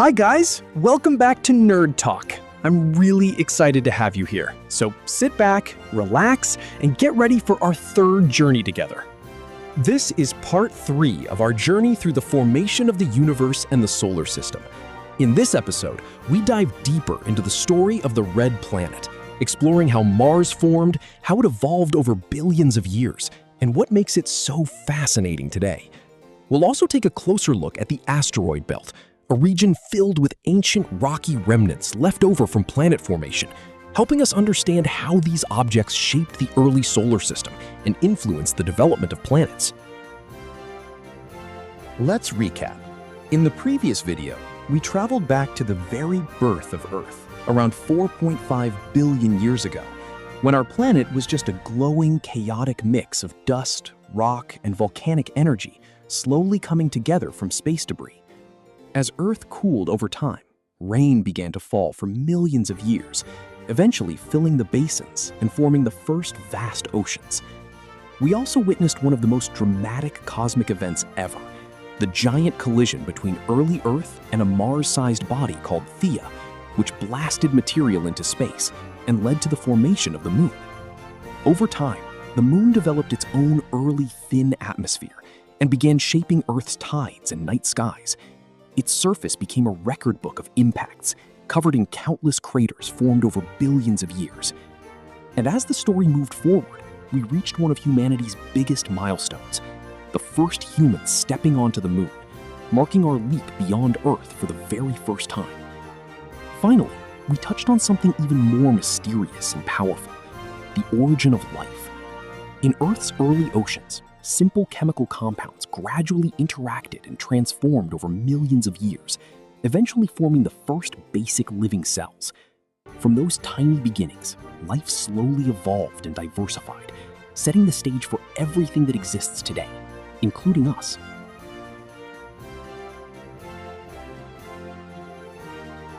Hi guys, welcome back to Nerd Talk. I'm really excited to have you here. So sit back, relax, and get ready for our third journey together. This is part 3 of our journey through the formation of the universe and the solar system. In this episode, we dive deeper into the story of the Red Planet, exploring how Mars formed, how it evolved over billions of years, and what makes it so fascinating today. We'll also take a closer look at the asteroid belt, a region filled with ancient rocky remnants left over from planet formation, helping us understand how these objects shaped the early solar system and influenced the development of planets. Let's recap. In the previous video, we traveled back to the very birth of Earth, around 4.5 billion years ago, when our planet was just a glowing, chaotic mix of dust, rock, and volcanic energy slowly coming together from space debris. As Earth cooled over time, rain began to fall for millions of years, eventually filling the basins and forming the first vast oceans. We also witnessed one of the most dramatic cosmic events ever, the giant collision between early Earth and a Mars-sized body called Theia, which blasted material into space and led to the formation of the Moon. Over time, the Moon developed its own early thin atmosphere and began shaping Earth's tides and night skies. Its surface became a record book of impacts, covered in countless craters formed over billions of years. And as the story moved forward, we reached one of humanity's biggest milestones, the first humans stepping onto the Moon, marking our leap beyond Earth for the very first time. Finally, we touched on something even more mysterious and powerful, the origin of life. In Earth's early oceans, simple chemical compounds gradually interacted and transformed over millions of years, eventually forming the first basic living cells. From those tiny beginnings, life slowly evolved and diversified, setting the stage for everything that exists today, including us.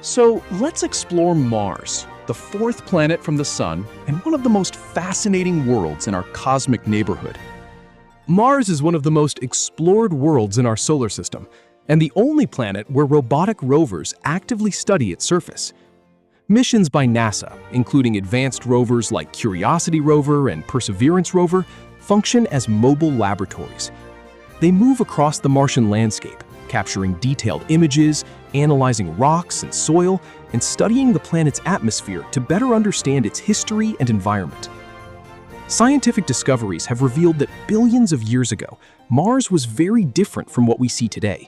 So let's explore Mars, the fourth planet from the Sun and one of the most fascinating worlds in our cosmic neighborhood. Mars is one of the most explored worlds in our solar system, and the only planet where robotic rovers actively study its surface. Missions by NASA, including advanced rovers like Curiosity rover and Perseverance rover, function as mobile laboratories. They move across the Martian landscape, capturing detailed images, analyzing rocks and soil, and studying the planet's atmosphere to better understand its history and environment. Scientific discoveries have revealed that billions of years ago, Mars was very different from what we see today.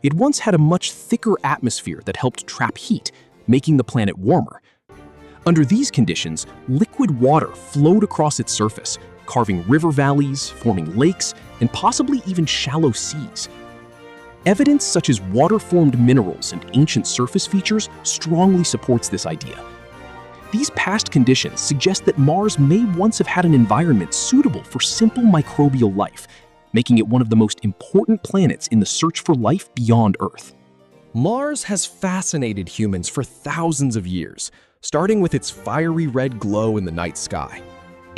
It once had a much thicker atmosphere that helped trap heat, making the planet warmer. Under these conditions, liquid water flowed across its surface, carving river valleys, forming lakes, and possibly even shallow seas. Evidence such as water-formed minerals and ancient surface features strongly supports this idea. These past conditions suggest that Mars may once have had an environment suitable for simple microbial life, making it one of the most important planets in the search for life beyond Earth. Mars has fascinated humans for thousands of years, starting with its fiery red glow in the night sky.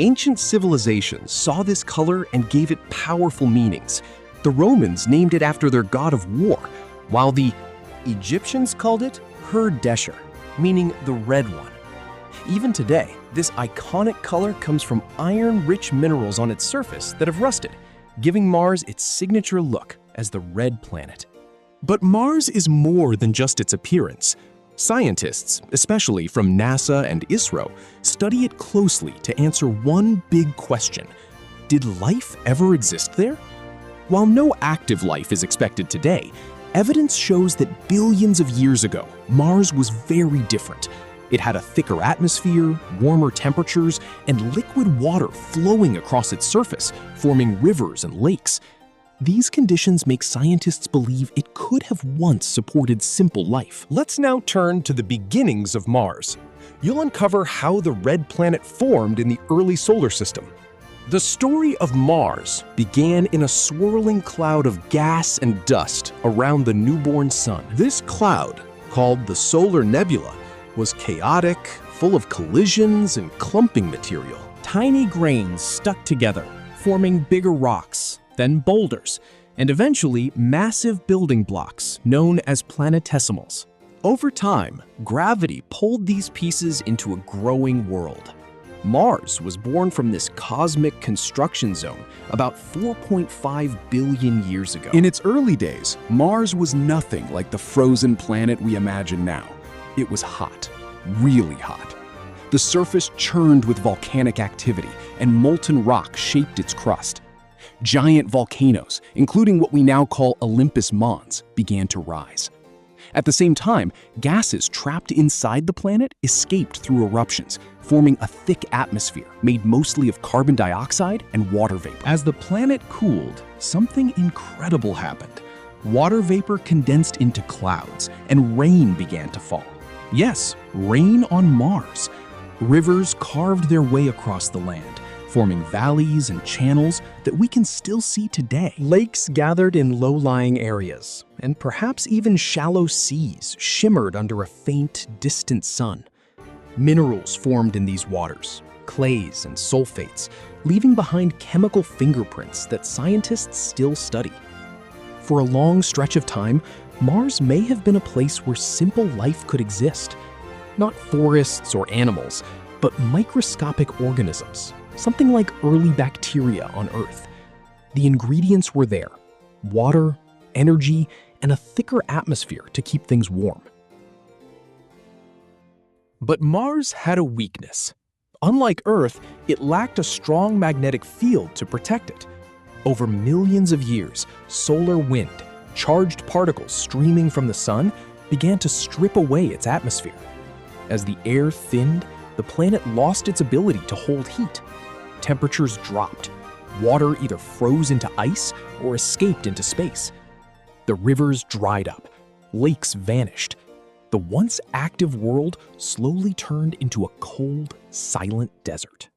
Ancient civilizations saw this color and gave it powerful meanings. The Romans named it after their god of war, while the Egyptians called it Her-Desher, meaning the red one. Even today, this iconic color comes from iron-rich minerals on its surface that have rusted, giving Mars its signature look as the red planet. But Mars is more than just its appearance. Scientists, especially from NASA and ISRO, study it closely to answer one big question: did life ever exist there? While no active life is expected today, evidence shows that billions of years ago, Mars was very different. It had a thicker atmosphere, warmer temperatures, and liquid water flowing across its surface, forming rivers and lakes. These conditions make scientists believe it could have once supported simple life. Let's now turn to the beginnings of Mars. You'll uncover how the red planet formed in the early solar system. The story of Mars began in a swirling cloud of gas and dust around the newborn sun. This cloud, called the solar nebula, was chaotic, full of collisions and clumping material. Tiny grains stuck together, forming bigger rocks, then boulders, and eventually massive building blocks known as planetesimals. Over time, gravity pulled these pieces into a growing world. Mars was born from this cosmic construction zone about 4.5 billion years ago. In its early days, Mars was nothing like the frozen planet we imagine now. It was hot, really hot. The surface churned with volcanic activity, and molten rock shaped its crust. Giant volcanoes, including what we now call Olympus Mons, began to rise. At the same time, gases trapped inside the planet escaped through eruptions, forming a thick atmosphere made mostly of carbon dioxide and water vapor. As the planet cooled, something incredible happened. Water vapor condensed into clouds, and rain began to fall. Yes, rain on Mars. Rivers carved their way across the land, forming valleys and channels that we can still see today. Lakes gathered in low-lying areas, and perhaps even shallow seas shimmered under a faint, distant sun. Minerals formed in these waters, clays and sulfates, leaving behind chemical fingerprints that scientists still study. For a long stretch of time, Mars may have been a place where simple life could exist. Not forests or animals, but microscopic organisms, something like early bacteria on Earth. The ingredients were there: water, energy, and a thicker atmosphere to keep things warm. But Mars had a weakness. Unlike Earth, it lacked a strong magnetic field to protect it. Over millions of years, solar wind, charged particles streaming from the sun, began to strip away its atmosphere. As the air thinned, the planet lost its ability to hold heat. Temperatures dropped. Water either froze into ice or escaped into space. The rivers dried up. Lakes vanished. The once active world slowly turned into a cold, silent desert.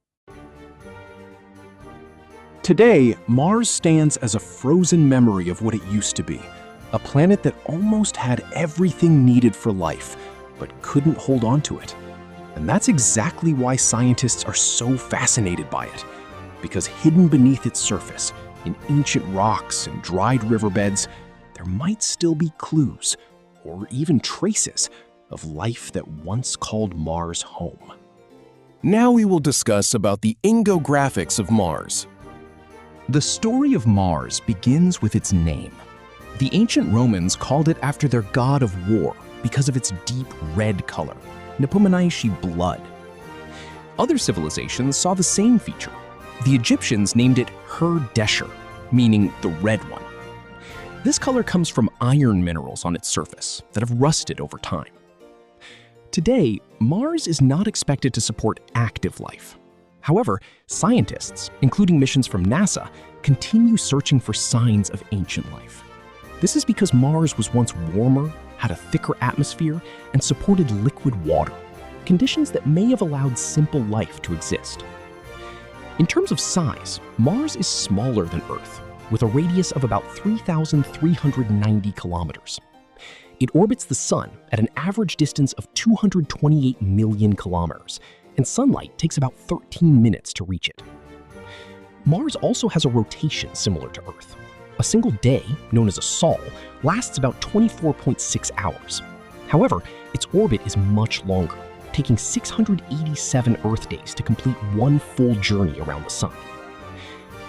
Today, Mars stands as a frozen memory of what it used to be, a planet that almost had everything needed for life, but couldn't hold on to it. And that's exactly why scientists are so fascinated by it, because hidden beneath its surface, in ancient rocks and dried riverbeds, there might still be clues, or even traces, of life that once called Mars home. Now we will discuss about the infographics of Mars. The story of Mars begins with its name. The ancient Romans called it after their god of war because of its deep red color, Nepomucene blood. Other civilizations saw the same feature. The Egyptians named it Her-Desher, meaning the red one. This color comes from iron minerals on its surface that have rusted over time. Today, Mars is not expected to support active life. However, scientists, including missions from NASA, continue searching for signs of ancient life. This is because Mars was once warmer, had a thicker atmosphere, and supported liquid water, conditions that may have allowed simple life to exist. In terms of size, Mars is smaller than Earth, with a radius of about 3,390 kilometers. It orbits the Sun at an average distance of 228 million kilometers, and sunlight takes about 13 minutes to reach it. Mars also has a rotation similar to Earth. A single day, known as a sol, lasts about 24.6 hours. However, its orbit is much longer, taking 687 Earth days to complete one full journey around the Sun.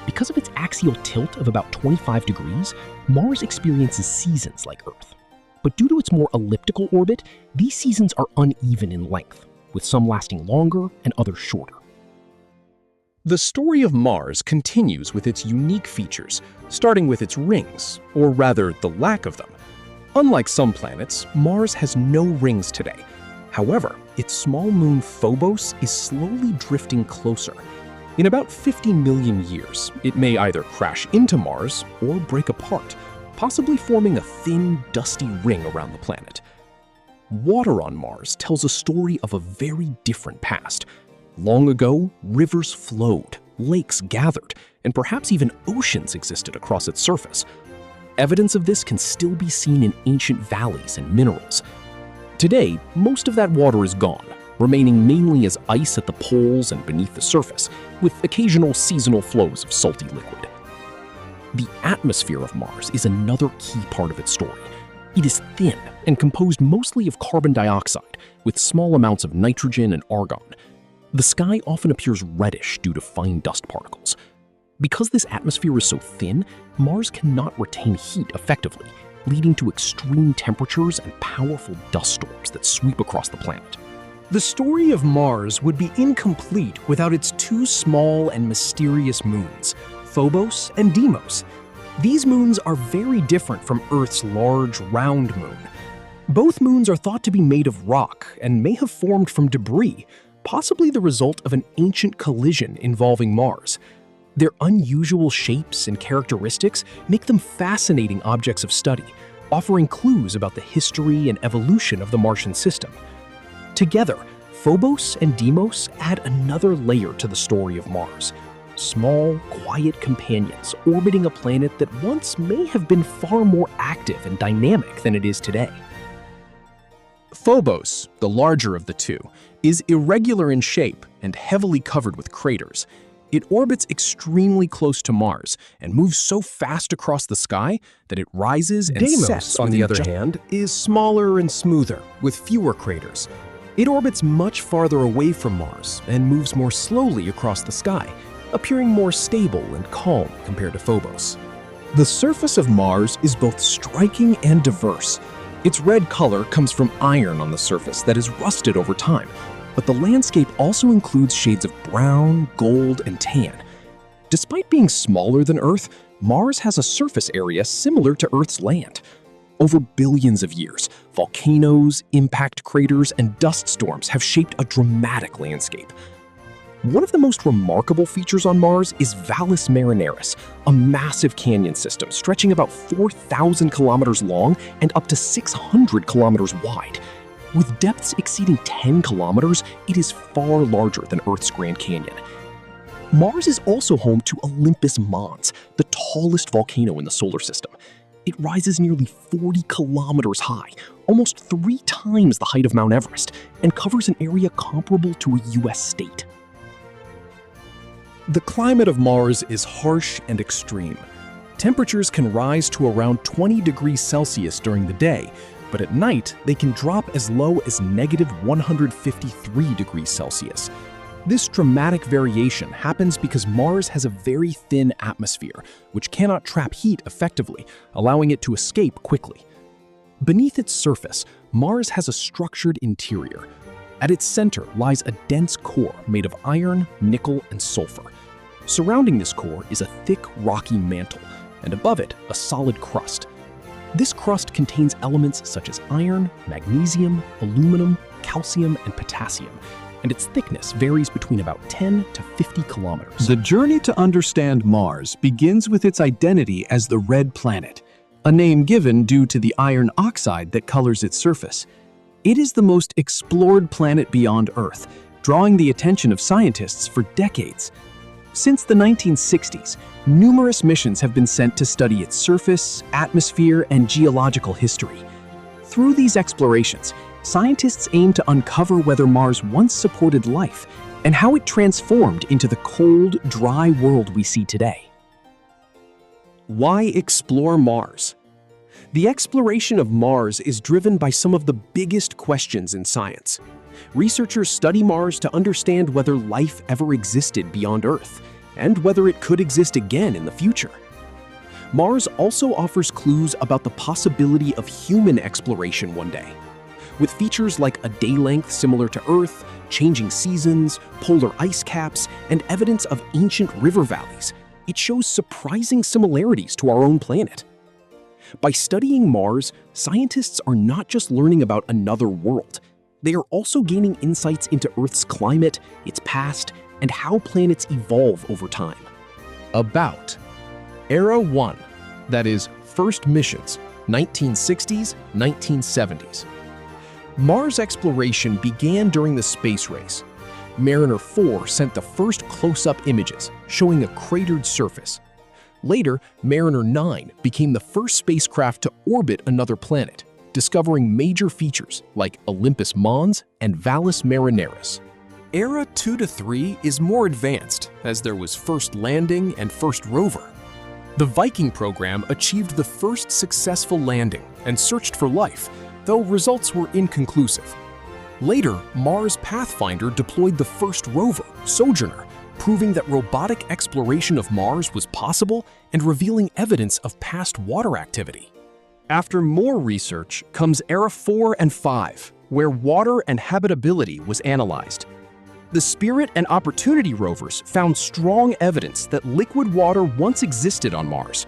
Because of its axial tilt of about 25 degrees, Mars experiences seasons like Earth. But due to its more elliptical orbit, these seasons are uneven in length, with some lasting longer and others shorter. The story of Mars continues with its unique features, starting with its rings, or rather the lack of them. Unlike some planets, Mars has no rings today. However, its small moon Phobos is slowly drifting closer. In about 50 million years, it may either crash into Mars or break apart, possibly forming a thin, dusty ring around the planet. Water on Mars tells a story of a very different past. Long ago, rivers flowed, lakes gathered, and perhaps even oceans existed across its surface. Evidence of this can still be seen in ancient valleys and minerals. Today, most of that water is gone, remaining mainly as ice at the poles and beneath the surface, with occasional seasonal flows of salty liquid. The atmosphere of Mars is another key part of its story. It is thin and composed mostly of carbon dioxide, with small amounts of nitrogen and argon. The sky often appears reddish due to fine dust particles. Because this atmosphere is so thin, Mars cannot retain heat effectively, leading to extreme temperatures and powerful dust storms that sweep across the planet. The story of Mars would be incomplete without its two small and mysterious moons, Phobos and Deimos. These moons are very different from Earth's large, round moon. Both moons are thought to be made of rock and may have formed from debris, possibly the result of an ancient collision involving Mars. Their unusual shapes and characteristics make them fascinating objects of study, offering clues about the history and evolution of the Martian system. Together, Phobos and Deimos add another layer to the story of Mars. Small, quiet companions orbiting a planet that once may have been far more active and dynamic than it is today. Phobos, the larger of the two, is irregular in shape and heavily covered with craters. It orbits extremely close to Mars and moves so fast across the sky that it rises and Deimos, sets on the other within hand, is smaller and smoother, with fewer craters. It orbits much farther away from Mars and moves more slowly across the sky, appearing more stable and calm compared to Phobos. The surface of Mars is both striking and diverse. Its red color comes from iron on the surface that has rusted over time, but the landscape also includes shades of brown, gold, and tan. Despite being smaller than Earth, Mars has a surface area similar to Earth's land. Over billions of years, volcanoes, impact craters, and dust storms have shaped a dramatic landscape. One of the most remarkable features on Mars is Valles Marineris, a massive canyon system stretching about 4,000 kilometers long and up to 600 kilometers wide. With depths exceeding 10 kilometers, it is far larger than Earth's Grand Canyon. Mars is also home to Olympus Mons, the tallest volcano in the solar system. It rises nearly 40 kilometers high, almost 3 times the height of Mount Everest, and covers an area comparable to a US state. The climate of Mars is harsh and extreme. Temperatures can rise to around 20 degrees Celsius during the day, but at night they can drop as low as negative 153 degrees Celsius. This dramatic variation happens because Mars has a very thin atmosphere, which cannot trap heat effectively, allowing it to escape quickly. Beneath its surface, Mars has a structured interior. At its center lies a dense core made of iron, nickel, and sulfur. Surrounding this core is a thick, rocky mantle, and above it, a solid crust. This crust contains elements such as iron, magnesium, aluminum, calcium, and potassium, and its thickness varies between about 10 to 50 kilometers. The journey to understand Mars begins with its identity as the red planet, a name given due to the iron oxide that colors its surface. It is the most explored planet beyond Earth, drawing the attention of scientists for decades. Since the 1960s, numerous missions have been sent to study its surface, atmosphere, and geological history. Through these explorations, scientists aim to uncover whether Mars once supported life and how it transformed into the cold, dry world we see today. Why explore Mars? The exploration of Mars is driven by some of the biggest questions in science. Researchers study Mars to understand whether life ever existed beyond Earth, and whether it could exist again in the future. Mars also offers clues about the possibility of human exploration one day. With features like a day length similar to Earth, changing seasons, polar ice caps, and evidence of ancient river valleys, it shows surprising similarities to our own planet. By studying Mars, scientists are not just learning about another world. They are also gaining insights into Earth's climate, its past, and how planets evolve over time. About Era 1, that is, first missions, 1960s, 1970s. Mars exploration began during the space race. Mariner 4 sent the first close-up images, showing a cratered surface. Later, Mariner 9 became the first spacecraft to orbit another planet, discovering major features like Olympus Mons and Valles Marineris. Era 2 to 3 is more advanced, as there was first landing and first rover. The Viking program achieved the first successful landing and searched for life, though results were inconclusive. Later, Mars Pathfinder deployed the first rover, Sojourner, proving that robotic exploration of Mars was possible and revealing evidence of past water activity. After more research comes Era 4 and 5, where water and habitability was analyzed. The Spirit and Opportunity rovers found strong evidence that liquid water once existed on Mars.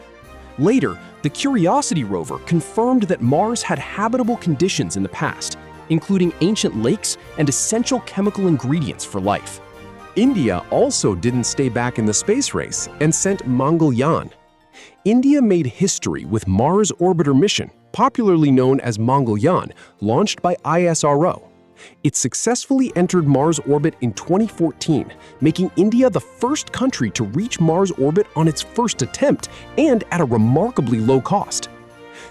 Later, the Curiosity rover confirmed that Mars had habitable conditions in the past, including ancient lakes and essential chemical ingredients for life. India also didn't stay back in the space race and sent Mangalyaan. India made history with Mars Orbiter mission, popularly known as Mangalyaan, launched by ISRO. It successfully entered Mars orbit in 2014, making India the first country to reach Mars orbit on its first attempt and at a remarkably low cost.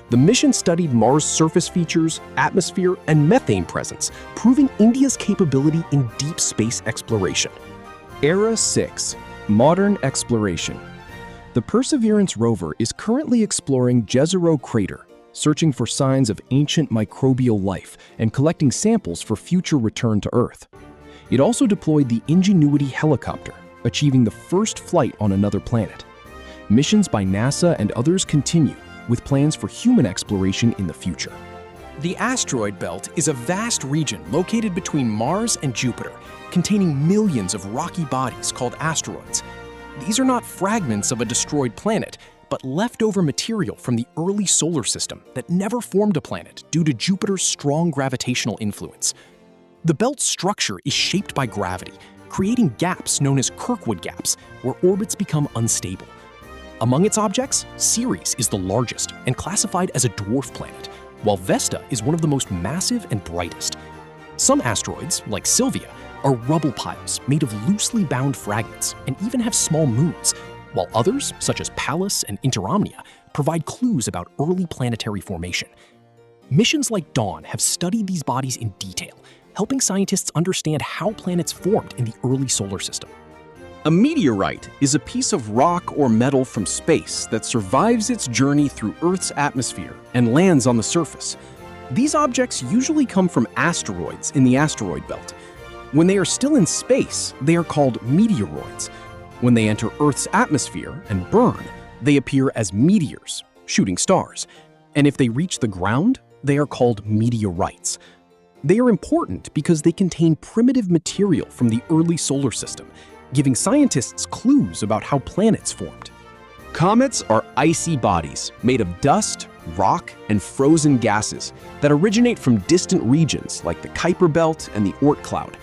The mission studied Mars' surface features, atmosphere, and methane presence, proving India's capability in deep space exploration. Era 6. Modern Exploration. The Perseverance rover is currently exploring Jezero Crater, searching for signs of ancient microbial life and collecting samples for future return to Earth. It also deployed the Ingenuity helicopter, achieving the first flight on another planet. Missions by NASA and others continue, with plans for human exploration in the future. The asteroid belt is a vast region located between Mars and Jupiter, containing millions of rocky bodies called asteroids. These are not fragments of a destroyed planet, but leftover material from the early solar system that never formed a planet due to Jupiter's strong gravitational influence. The belt's structure is shaped by gravity, creating gaps known as Kirkwood gaps, where orbits become unstable. Among its objects, Ceres is the largest and classified as a dwarf planet, while Vesta is one of the most massive and brightest. Some asteroids, like Sylvia, are rubble piles made of loosely bound fragments and even have small moons, while others, such as Pallas and Interamnia, provide clues about early planetary formation. Missions like Dawn have studied these bodies in detail, helping scientists understand how planets formed in the early solar system. A meteorite is a piece of rock or metal from space that survives its journey through Earth's atmosphere and lands on the surface. These objects usually come from asteroids in the asteroid belt. When they are still in space, they are called meteoroids. When they enter Earth's atmosphere and burn, they appear as meteors, shooting stars. And if they reach the ground, they are called meteorites. They are important because they contain primitive material from the early solar system, giving scientists clues about how planets formed. Comets are icy bodies made of dust, rock, and frozen gases that originate from distant regions like the Kuiper Belt and the Oort cloud.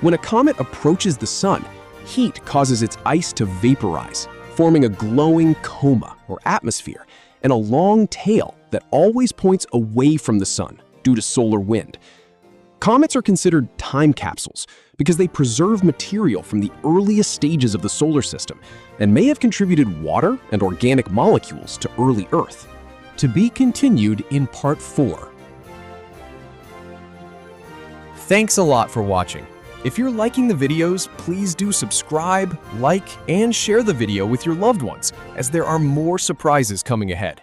When a comet approaches the sun, heat causes its ice to vaporize, forming a glowing coma or atmosphere and a long tail that always points away from the sun due to solar wind. Comets are considered time capsules because they preserve material from the earliest stages of the solar system and may have contributed water and organic molecules to early Earth. To be continued in Part 4. Thanks a lot for watching. If you're liking the videos, please do subscribe, like, and share the video with your loved ones, as there are more surprises coming ahead.